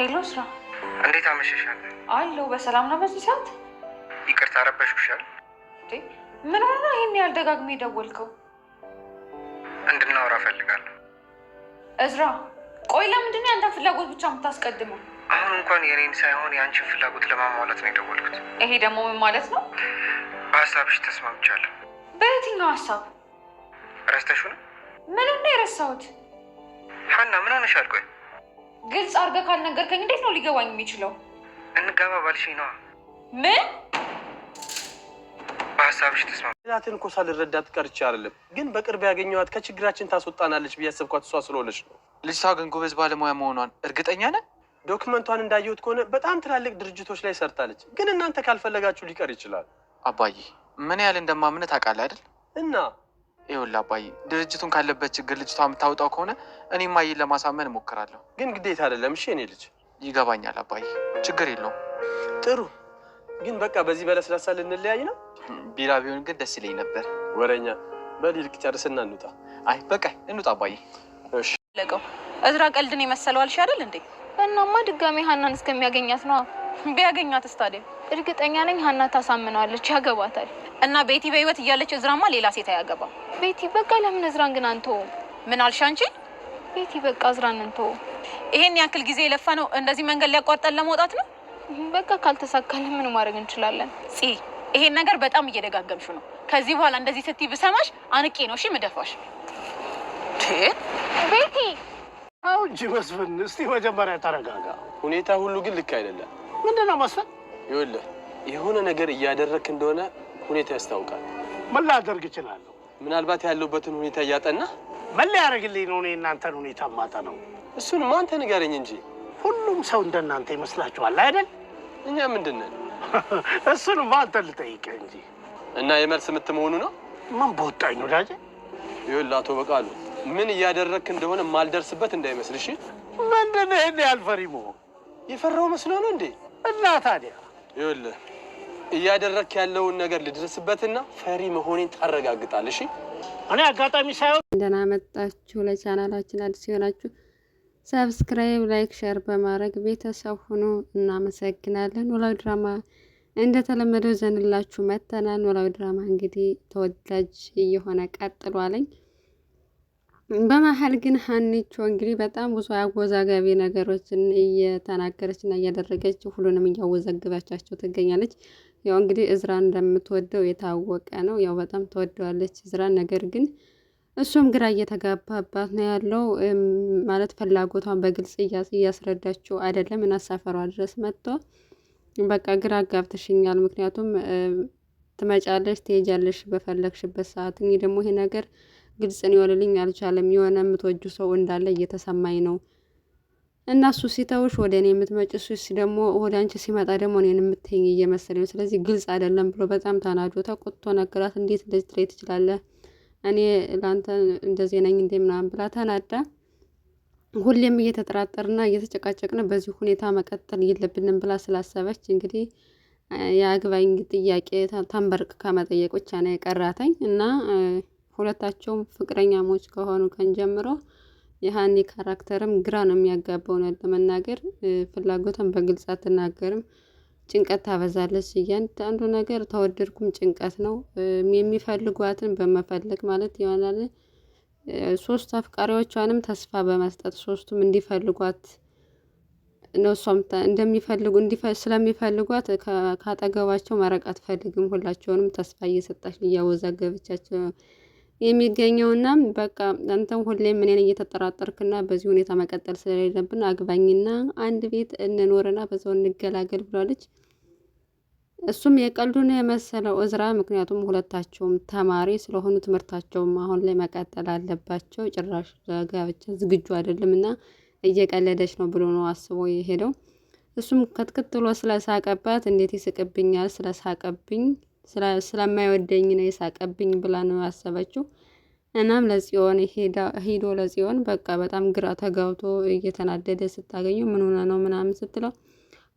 ሄሎ ስራ እንዴት አመሸሻል? አለው በሰላም ነው በዚህ ሰዓት? ይቅርታ ረበሽኩሻል? ምን ሆነ ይሄን ያህል ደጋግሜ ደወልከው? እንድናወራ ፈልጋለሁ። እዝራ ቆይ ለምንድን ነው ያንተን ፍላጎት ብቻ የምታስቀድመው? አሁን እንኳን የኔን ሳይሆን የአንቺን ፍላጎት ለማሟላት ነው የደወልኩት። ይሄ ደግሞ ምን ማለት ነው? በሀሳብሽ ተስማምቻለሁ። በየትኛው ሀሳብ? ረስተሽው ነው? ምንም ነው የረሳሁት? ሀና ምን ሆነሻል? ቆይ ግልጽ አድርገህ ካልነገርከኝ እንዴት ነው ሊገባኝ የሚችለው? እንጋባ ባልሽኝ ነዋ። ምን? በሀሳብሽ ተስማም። ላትን እኮ ሳልረዳት ቀርቼ አይደለም፣ ግን በቅርብ ያገኘኋት ከችግራችን ታስወጣናለች ብዬ ያሰብኳት እሷ ስለሆነች ነው። ልጅቷ ግን ጎበዝ ባለሙያ መሆኗን እርግጠኛ ነህ? ዶክመንቷን እንዳየሁት ከሆነ በጣም ትላልቅ ድርጅቶች ላይ ሰርታለች። ግን እናንተ ካልፈለጋችሁ ሊቀር ይችላል። አባዬ ምን ያህል እንደማምነት ታውቃለህ አይደል? እና ይኸውልህ አባዬ ድርጅቱን ካለበት ችግር ልጅቷ የምታወጣው ከሆነ እኔ ማየን ለማሳመን እሞክራለሁ። ግን ግዴታ አይደለም። እሺ እኔ ልጅ ይገባኛል አባዬ፣ ችግር የለውም። ጥሩ። ግን በቃ በዚህ በለስላሳ ልንለያይ ነው? ቢራ ቢሆን ግን ደስ ይለኝ ነበር። ወረኛ በሊልቅ ጨርስና እንውጣ። አይ በቃ እንውጣ አባዬ። እሺ ለቀው እዝራ ቀልድን የመሰለው አልሽ አይደል እንዴ? እናማ ድጋሜ ሀናን እስከሚያገኛት ነው። ቢያገኛትስ ታዲያ? እርግጠኛ ነኝ ሀና ታሳምነዋለች፣ ያገባታል። እና ቤቲ በህይወት እያለች እዝራማ ሌላ ሴት አያገባ። ቤቲ በቃ ለምን እዝራን ግን አንተ ምን አልሽ አንቺ? ቤቲ በቃ እዝራን አንተ ይሄን ያክል ጊዜ የለፋ ነው እንደዚህ መንገድ ሊያቋርጠን ለመውጣት ነው። በቃ ካልተሳካልን ምን ማድረግ እንችላለን? ይሄን ነገር በጣም እየደጋገምሽ ነው። ከዚህ በኋላ እንደዚህ ስትይ ብሰማሽ አንቄ ነው እሺ ምደፋሽ። ቤቲ አው እንጂ መስፍን፣ እስቲ መጀመሪያ ተረጋጋ። ሁኔታ ሁሉ ግን ልክ አይደለም። ምንድነው መስፍን? ይኸውልህ የሆነ ነገር እያደረክ እንደሆነ ሁኔታ ያስታውቃል። ምን ላደርግ እችላለሁ? ምናልባት ያለውበትን ሁኔታ እያጠና ምን ሊያደርግልኝ ነው? እኔ እናንተን ሁኔታ ማጣ ነው። እሱን አንተ ንገረኝ እንጂ። ሁሉም ሰው እንደናንተ ይመስላችኋል አይደል? እኛ ምንድን ነን? እሱንማ አንተ ልጠይቅህ እንጂ። እና የመልስ ምት መሆኑ ነው? ምን በወጣኝ ነው ዳጄ? ይኸውልህ አቶ በቃሉ ምን እያደረክ እንደሆነ ማልደርስበት እንዳይመስልሽ። ምንድነው ይሄን ያልፈሪ መሆን? የፈራው መስሎ ነው እንዴ? እና ታዲያ ይኸውልህ እያደረክ ያለውን ነገር ልድረስበትና ፈሪ መሆኔን ታረጋግጣለሽ። እኔ አጋጣሚ ሳይሆን እንደና መጣችሁ። ለቻናላችን አዲስ የሆናችሁ ሰብስክራይብ፣ ላይክ፣ ሼር በማድረግ ቤተሰብ ሁኑ። እናመሰግናለን። ኖላዊ ድራማ እንደተለመደው ዘንላችሁ መተናል። ኖላዊ ድራማ እንግዲህ ተወዳጅ እየሆነ ቀጥሏለኝ። በመሀል ግን ሀኒቾ እንግዲህ በጣም ብዙ አወዛጋቢ ነገሮችን እየተናገረች እና እያደረገች ሁሉንም እያወዛግባቻቸው ትገኛለች። ያው እንግዲህ እዝራን እንደምትወደው የታወቀ ነው። ያው በጣም ትወደዋለች እዝራን። ነገር ግን እሱም ግራ እየተጋባባት ነው ያለው። ማለት ፍላጎቷን በግልጽ እያስረዳችው አይደለም እና ሰፈሯ ድረስ መጥቶ በቃ ግራ አጋብተሽኛል፣ ምክንያቱም ትመጫለሽ ትሄጃለሽ በፈለግሽበት ሰዓት፣ እኔ ደግሞ ይሄ ነገር ግልጽ ሊሆንልኝ አልቻለም። የሆነ የምትወጁ ሰው እንዳለ እየተሰማኝ ነው እና እሱ ሲተውሽ ወደ እኔ የምትመጭ፣ እሱ ደግሞ ወደ አንቺ ሲመጣ ደግሞ እኔን የምትይኝ እየመሰለኝ፣ ስለዚህ ግልጽ አይደለም ብሎ በጣም ተናዶ ተቆጥቶ ነገራት። እንዴት እንደዚህ ትለኝ ትችላለህ? እኔ ለአንተ እንደዚህ ነኝ እንዴ ምናምን ብላ ተናዳ፣ ሁሌም እየተጠራጠርና እየተጨቃጨቅን በዚህ ሁኔታ መቀጠል የለብንም ብላ ስላሰበች እንግዲህ የአግባኝ ጥያቄ ተንበርክካ መጠየቅ ብቻ ነው የቀራተኝ እና ሁለታቸውም ፍቅረኛሞች ከሆኑ ቀን ጀምሮ የሀኒ ካራክተርም ግራ ነው የሚያጋባው። ነው ለመናገር ፍላጎቷን በግልጽ አትናገርም፣ ጭንቀት ታበዛለች። እያንዳንዱ ነገር ተወደድኩም ጭንቀት ነው። የሚፈልጓትን በመፈለግ ማለት ይሆናል። ሶስት አፍቃሪዎቿንም ተስፋ በመስጠት ሶስቱም እንዲፈልጓት ነው። እሷም ስለሚፈልጓት ካጠገባቸው መረቅ አትፈልግም። ሁላቸውንም ተስፋ እየሰጣች እያወዛገበቻቸው የሚገኘውና በቃ አንተም ሁሌም እኔን እየተጠራጠርክና በዚህ ሁኔታ መቀጠል ስለሌለብን አግባኝና አንድ ቤት እንኖርና በዛው እንገላገል ብላለች። እሱም የቀልዱን የመሰለው እዝራ፣ ምክንያቱም ሁለታቸውም ተማሪ ስለሆኑ ትምህርታቸውም አሁን ላይ መቀጠል አለባቸው። ጭራሽ ለጋብቻ ዝግጁ አይደለምና እየቀለደች ነው ብሎ ነው አስቦ የሄደው። እሱም ከትክትሎ ስለሳቀባት እንዴት ይስቅብኛል ስለሳቀብኝ ስለማይወደኝ ነው የሳቀብኝ ብላ ነው ያሰበችው። እናም ለጽዮን ሄዶ ለጽዮን በቃ በጣም ግራ ተጋብቶ እየተናደደ ስታገኘው ምን ሆነ ነው ምናምን ስትለው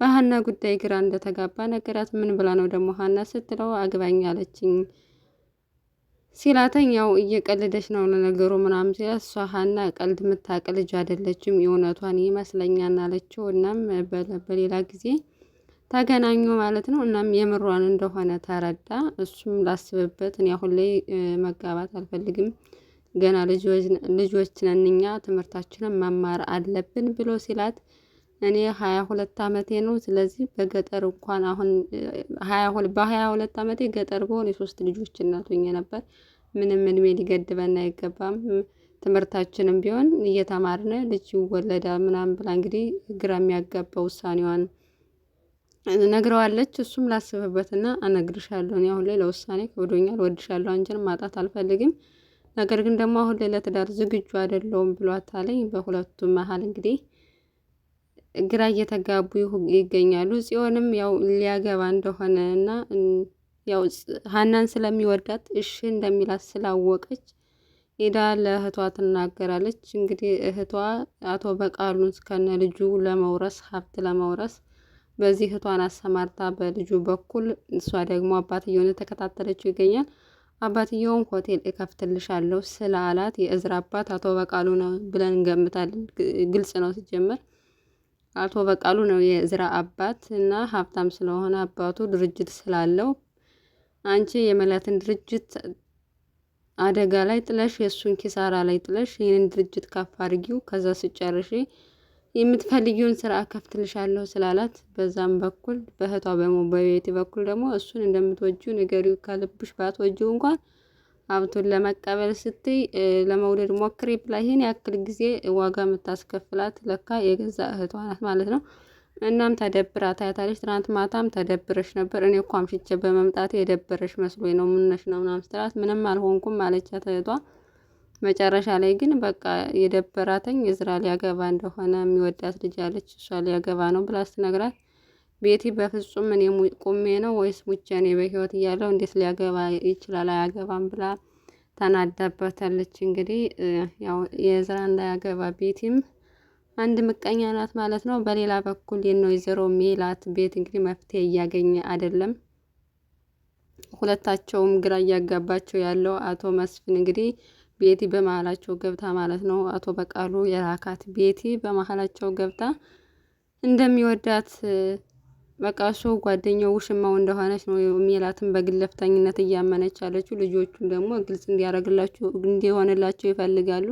በሀና ጉዳይ ግራ እንደተጋባ ነገራት። ምን ብላ ነው ደግሞ ሀና ስትለው አግባኝ አለችኝ ሲላተኝ ያው እየቀለደች ነው ለነገሩ ምናምን ሲላት እሷ ሀና ቀልድ የምታውቅ ልጅ አይደለችም የእውነቷን ይመስለኛል አለችው። እናም በሌላ ጊዜ ተገናኙ ማለት ነው። እናም የምሯን እንደሆነ ተረዳ። እሱም ላስብበት፣ እኔ አሁን ላይ መጋባት አልፈልግም፣ ገና ልጆች ነን እኛ፣ ትምህርታችንን መማር አለብን ብሎ ሲላት እኔ 22 ዓመቴ ነው። ስለዚህ በገጠር እንኳን አሁን በ22 ዓመቴ ገጠር በሆን የሶስት ልጆች እናት ሆኜ ነበር። ምንም እድሜ ሊገድበን አይገባም። ትምህርታችንም ቢሆን እየተማርነ ልጅ ይወለዳል ምናምን ብላ እንግዲህ ግራ የሚያጋባ ውሳኔዋን ነግረዋለች። እሱም ላስብበትና እነግርሻለሁ፣ እኔ አሁን ላይ ለውሳኔ ከብዶኛል፣ ወድሻለሁ፣ አንቺን ማጣት አልፈልግም፣ ነገር ግን ደግሞ አሁን ላይ ለትዳር ዝግጁ አይደለሁም ብሏታለኝ። በሁለቱም መሀል እንግዲህ ግራ እየተጋቡ ይገኛሉ። ጽዮንም ያው ሊያገባ እንደሆነ እና ያው ሀናን ስለሚወዳት እሺ እንደሚላት ስላወቀች ሄዳ ለእህቷ ትናገራለች። እንግዲህ እህቷ አቶ በቃሉን ከነ ልጁ ለመውረስ ሀብት ለመውረስ በዚህ እህቷን አሰማርታ በልጁ በኩል እሷ ደግሞ አባትየውን ተከታተለችው ይገኛል። አባትየውም ሆቴል እከፍትልሻለሁ ስላላት የእዝራ አባት አቶ በቃሉ ነው ብለን እንገምታለን። ግልጽ ነው ሲጀመር አቶ በቃሉ ነው የእዝራ አባት እና ሀብታም ስለሆነ አባቱ ድርጅት ስላለው አንቺ የመላትን ድርጅት አደጋ ላይ ጥለሽ የእሱን ኪሳራ ላይ ጥለሽ ይህንን ድርጅት ከፍ አድርጊው፣ ከዛ ስጨርሽ የምትፈልጊውን ስራ ከፍትልሻለሁ ስላላት በዛም በኩል በእህቷ በቤቲ በኩል ደግሞ እሱን እንደምትወጂው ንገሪው፣ ከልብሽ ባትወጂው እንኳን ሀብቱን ለመቀበል ስትይ ለመውደድ ሞክሪ ብላ ይህን ያክል ጊዜ ዋጋ የምታስከፍላት ለካ የገዛ እህቷ ናት ማለት ነው። እናም ተደብራ ታያታለች። ትናንት ማታም ተደብረሽ ነበር፣ እኔ እኮ አምሽቼ በመምጣቴ የደበረሽ መስሎኝ ነው፣ ምነሽ ነው ምናምን ስትላት ምንም አልሆንኩም አለቻት እህቷ። መጨረሻ ላይ ግን በቃ የደበራተኝ እዝራ ሊያገባ እንደሆነ የሚወዳት ልጅ አለች፣ እሷ ሊያገባ ነው ብላ ስትነግራት ቤቲ በፍጹም እኔ ቁሜ ነው ወይስ ሙቼ እኔ በህይወት እያለሁ እንዴት ሊያገባ ይችላል አያገባም ብላ ተናዳበታለች። እንግዲህ ያው የእዝራ እንዳያገባ ቤቲም አንድ ምቀኛ ናት ማለት ነው። በሌላ በኩል የነ ወይዘሮ ሜላት ቤት እንግዲህ መፍትሄ እያገኘ አይደለም። ሁለታቸውም ግራ እያጋባቸው ያለው አቶ መስፍን እንግዲህ ቤቲ በመሀላቸው ገብታ ማለት ነው። አቶ በቃሉ የላካት ቤቲ በመሀላቸው ገብታ እንደሚወዳት በቃ እሱ ጓደኛው ውሽማው እንደሆነች ነው ሜላትን በግለፍተኝነት እያመነች ያለችው። ልጆቹን ደግሞ ግልጽ እንዲሆንላቸው ይፈልጋሉ።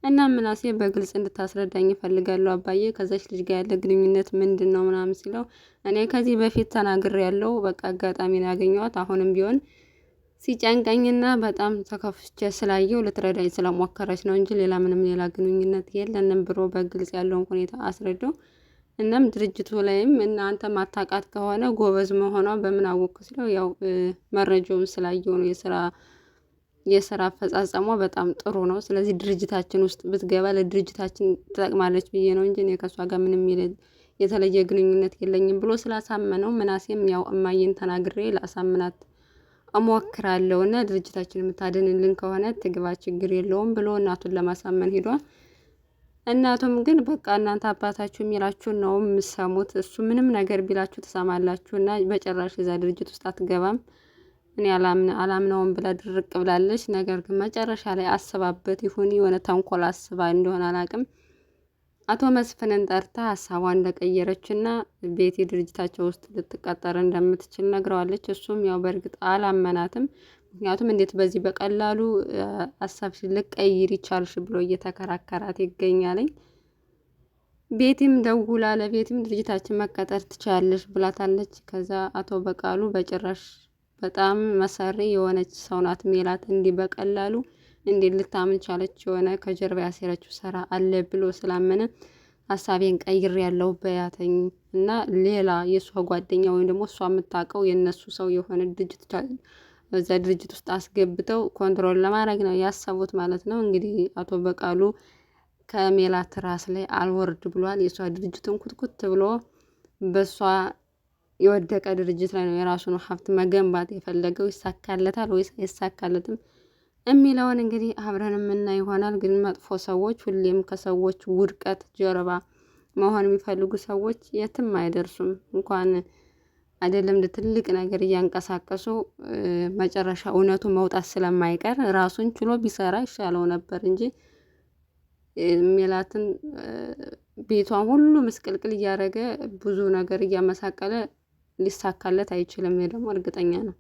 እና ምናሴ በግልጽ እንድታስረዳኝ ይፈልጋሉ። አባዬ ከዛች ልጅ ጋር ያለ ግንኙነት ምንድን ነው ምናምን ሲለው እኔ ከዚህ በፊት ተናግሬ ያለው በቃ አጋጣሚ ነው ያገኘኋት። አሁንም ቢሆን ሲጨንቀኝና በጣም ተከፍቼ ስላየው ልትረዳኝ ስለሞከረች ነው እንጂ ሌላ ምንም ሌላ ግንኙነት የለንም ብሎ በግልጽ ያለውን ሁኔታ አስረዳው። እናም ድርጅቱ ላይም እናንተ ማታቃት ከሆነ ጎበዝ መሆኗ በምን አወቅኩ ሲለው ያው መረጃውን ስላየው ነው የስራ አፈጻጸሟ በጣም ጥሩ ነው። ስለዚህ ድርጅታችን ውስጥ ብትገባ ለድርጅታችን ትጠቅማለች ብዬ ነው እንጂ እኔ ከሷ ጋር ምንም የተለየ ግንኙነት የለኝም ብሎ ስላሳመነው ምናሴም ያው እማዬን ተናግሬ ላሳምናት እሞክራለሁ እና ድርጅታችን የምታድንልን ከሆነ ትግባ ችግር የለውም ብሎ እናቱን ለማሳመን ሄዷል። እናቱም ግን በቃ እናንተ አባታችሁ የሚላችሁን ነው የምሰሙት፣ እሱ ምንም ነገር ቢላችሁ ትሰማላችሁ እና በጭራሽ እዛ ድርጅት ውስጥ አትገባም፣ እኔ አላምነውም ብላ ድርቅ ብላለች። ነገር ግን መጨረሻ ላይ አስባበት ይሁን የሆነ ተንኮል አስባ እንደሆነ አላውቅም አቶ መስፍንን ጠርታ ሀሳቧን እንደቀየረች እና ቤቲ ድርጅታቸው ውስጥ ልትቀጠር እንደምትችል ነግረዋለች። እሱም ያው በእርግጥ አላመናትም። ምክንያቱም እንዴት በዚህ በቀላሉ ሀሳብሽ ልቀይር ይቻልሽ ብሎ እየተከራከራት ይገኛለኝ። ቤቲም ደውላ ለቤቲም ድርጅታችን መቀጠር ትችላለች ብላታለች። ከዛ አቶ በቃሉ በጭራሽ በጣም መሰሪ የሆነች ሰው ናት ሜላት፣ እንዲህ በቀላሉ እንዴት ልታምን ቻለች? የሆነ ከጀርባ ያሴረችው ስራ አለ ብሎ ስላመነ ሀሳቤን ቀይር ያለው በያተኝ እና ሌላ የእሷ ጓደኛ ወይም ደግሞ እሷ የምታውቀው የእነሱ ሰው የሆነ ድርጅት በዛ ድርጅት ውስጥ አስገብተው ኮንትሮል ለማድረግ ነው ያሰቡት ማለት ነው። እንግዲህ አቶ በቃሉ ከሜላት ራስ ላይ አልወርድ ብሏል። የእሷ ድርጅትን ኩትኩት ብሎ በእሷ የወደቀ ድርጅት ላይ ነው የራሱን ሀብት መገንባት የፈለገው። ይሳካለታል ወይስ አይሳካለትም የሚለውን እንግዲህ አብረን የምናይ ይሆናል። ግን መጥፎ ሰዎች ሁሌም ከሰዎች ውድቀት ጀርባ መሆን የሚፈልጉ ሰዎች የትም አይደርሱም። እንኳን አይደለም ትልቅ ነገር እያንቀሳቀሱ መጨረሻ እውነቱ መውጣት ስለማይቀር ራሱን ችሎ ቢሰራ ይሻለው ነበር እንጂ ሜላትን ቤቷን ሁሉ ምስቅልቅል እያደረገ ብዙ ነገር እያመሳቀለ ሊሳካለት አይችልም። ደግሞ እርግጠኛ ነው።